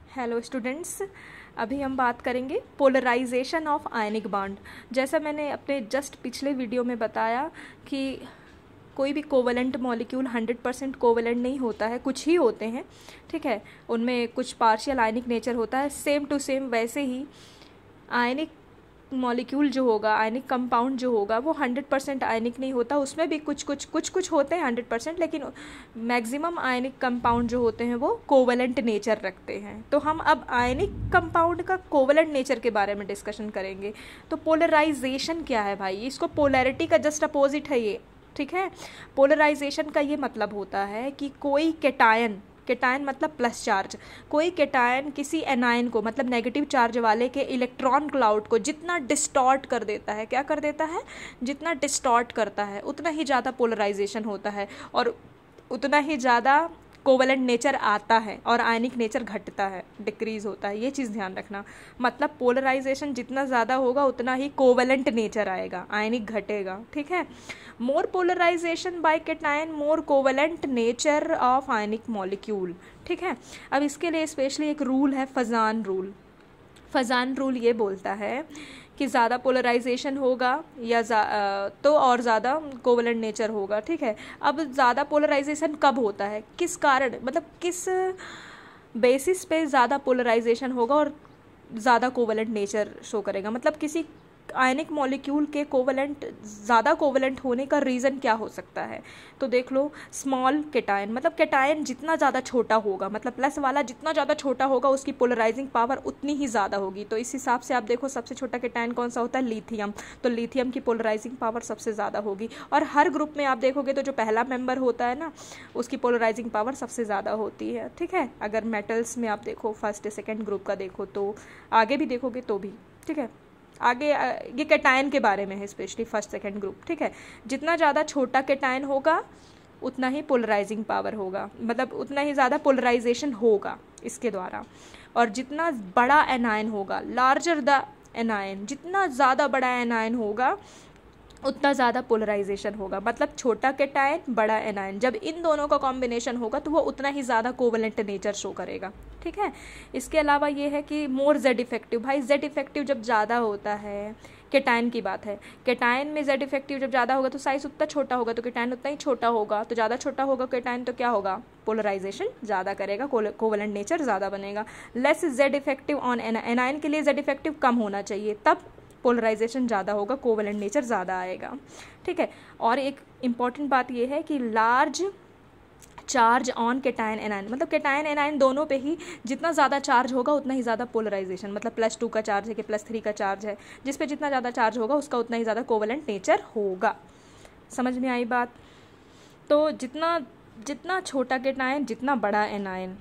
Hello students, अभी हम बात करेंगे पोलराइजेशन ऑफ आयनिक बॉन्ड। जैसा मैंने अपने जस्ट पिछले वीडियो में बताया कि कोई भी कोवलेंट मॉलिक्यूल 100% कोवलेंट नहीं होता है, कुछ ही होते हैं, ठीक है। उनमें कुछ पार्शियल आयनिक नेचर होता है, सेम टू सेम वैसे ही आयनिक मॉलिक्यूल जो होगा, आयनिक कंपाउंड जो होगा वो 100% आयनिक नहीं होता। उसमें भी कुछ होते हैं 100%, लेकिन मैक्सिमम आयनिक कंपाउंड जो होते हैं वो कोवलेंट नेचर रखते हैं। तो हम अब आयनिक कंपाउंड का कोवलेंट नेचर के बारे में डिस्कशन करेंगे। तो पोलराइजेशन क्या है भाई? इसको पोलैरिटी का जस्ट अपोजिट है ये, ठीक है। पोलराइजेशन का ये मतलब होता है कि कोई केटायन मतलब प्लस चार्ज, कोई केटायन किसी एनायन को मतलब नेगेटिव चार्ज वाले के इलेक्ट्रॉन क्लाउड को जितना डिस्टॉर्ट कर देता है, क्या कर देता है, जितना डिस्टॉर्ट करता है उतना ही ज़्यादा पोलराइजेशन होता है और उतना ही ज़्यादा कोवलेंट नेचर आता है और आयनिक नेचर घटता है, डिक्रीज होता है। ये चीज़ ध्यान रखना। मतलब पोलराइजेशन जितना ज़्यादा होगा उतना ही कोवलेंट नेचर आएगा, आयनिक घटेगा, ठीक है। More polarisation by cation, more covalent nature of ionic molecule, ठीक है। अब इसके लिए स्पेशली एक रूल है, फजान रूल। फजान रूल ये बोलता है कि ज़्यादा पोलराइजेशन होगा या तो और ज़्यादा कोवलेंट नेचर होगा, ठीक है। अब ज़्यादा पोलराइजेशन कब होता है, किस कारण, मतलब किस बेसिस पे ज़्यादा पोलराइजेशन होगा और ज़्यादा कोवलेंट नेचर शो करेगा। मतलब किसी आयनिक मॉलिक्यूल के कोवलेंट ज़्यादा कोवलेंट होने का रीज़न क्या हो सकता है? तो देख लो, स्मॉल केटायन, मतलब केटायन जितना ज़्यादा छोटा होगा, मतलब प्लस वाला जितना ज़्यादा छोटा होगा उसकी पोलराइजिंग पावर उतनी ही ज़्यादा होगी। तो इस हिसाब से आप देखो सबसे छोटा केटायन कौन सा होता है? लिथियम। तो लिथियम की पोलराइजिंग पावर सबसे ज़्यादा होगी। और हर ग्रुप में आप देखोगे तो जो पहला मेंबर होता है ना, उसकी पोलराइजिंग पावर सबसे ज़्यादा होती है, ठीक है। अगर मेटल्स में आप देखो फर्स्ट सेकेंड ग्रुप का देखो, तो आगे भी देखोगे तो भी, ठीक है। आगे ये केटायन के बारे में है, स्पेशली फर्स्ट सेकेंड ग्रुप, ठीक है। जितना ज़्यादा छोटा केटायन होगा उतना ही पोलराइजिंग पावर होगा, मतलब उतना ही ज़्यादा पोलराइजेशन होगा इसके द्वारा। और जितना बड़ा एनायन होगा, लार्जर द एनायन, जितना ज़्यादा बड़ा एनायन होगा उतना ज़्यादा पोलराइजेशन होगा। मतलब छोटा केटायन, बड़ा एनायन, जब इन दोनों का कॉम्बिनेशन होगा तो वो उतना ही ज़्यादा कोवलेंट नेचर शो करेगा, ठीक है। इसके अलावा ये है कि मोर जेड इफेक्टिव। भाई जेड इफेक्टिव जब ज़्यादा होता है, केटायन की बात है, केटायन में जेड इफेक्टिव जब ज़्यादा होगा तो साइज उतना छोटा होगा, तो केटायन उतना ही छोटा होगा। तो ज़्यादा छोटा होगा केटायन तो क्या होगा? पोलराइजेशन ज़्यादा करेगा, कोवलेंट नेचर ज़्यादा बनेगा। Less Z effective on anion के लिए जेड इफेक्टिव कम होना चाहिए, तब पोलराइजेशन ज़्यादा होगा, कोवलेंट नेचर ज़्यादा आएगा, ठीक है। और एक इम्पॉर्टेंट बात यह है कि large charge on cation anion, मतलब केटायन एनायन दोनों पे ही जितना ज़्यादा चार्ज होगा उतना ही ज़्यादा पोलराइजेशन। मतलब +2 का चार्ज है कि +3 का चार्ज है, जिस पे जितना ज़्यादा चार्ज होगा उसका उतना ही ज़्यादा कोवलेंट नेचर होगा। समझ में आई बात? तो जितना छोटा केटायन, जितना बड़ा एनायन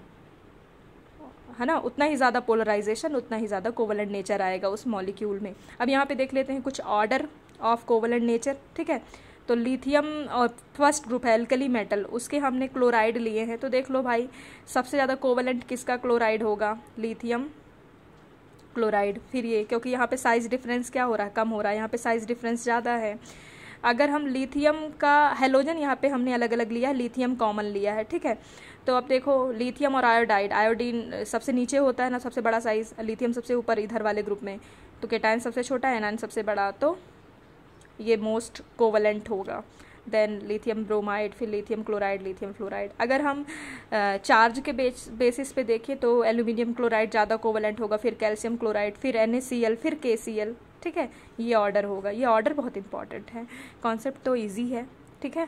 है ना, उतना ही ज़्यादा पोलराइजेशन, उतना ही ज़्यादा कोवलेंट नेचर आएगा उस मॉलिक्यूल में। अब यहाँ पे देख लेते हैं कुछ ऑर्डर ऑफ कोवलेंट नेचर, ठीक है। तो लिथियम और फर्स्ट ग्रुप है एल्कली मेटल, उसके हमने क्लोराइड लिए हैं। तो देख लो भाई, सबसे ज़्यादा कोवलेंट किसका क्लोराइड होगा? Lithium chloride. फिर ये, क्योंकि यहाँ पे साइज़ डिफरेंस क्या हो रहा है? कम हो रहा है, यहाँ पे साइज़ डिफरेंस ज़्यादा है। अगर हम लिथियम का हेलोजन यहाँ पे हमने अलग अलग लिया है, लिथियम कॉमन लिया है, ठीक है। तो अब देखो लिथियम और आयोडाइड, आयोडीन सबसे नीचे होता है ना, सबसे बड़ा साइज़, लिथियम सबसे ऊपर इधर वाले ग्रुप में। तो केटायन सबसे छोटा, एनायन सबसे बड़ा, तो ये मोस्ट कोवलेंट होगा। देन लिथियम ब्रोमाइड, फिर लिथियम क्लोराइड, लिथियम फ्लोराइड। अगर हम चार्ज के बेसिस पे देखें तो एल्यूमिनियम क्लोराइड ज़्यादा कोवलेंट होगा, फिर कैल्शियम क्लोराइड, फिर NaCl, फिर KCl, ठीक है। ये ऑर्डर होगा। ये ऑर्डर बहुत इंपॉर्टेंट है, कॉन्सेप्ट तो ईजी है, ठीक है।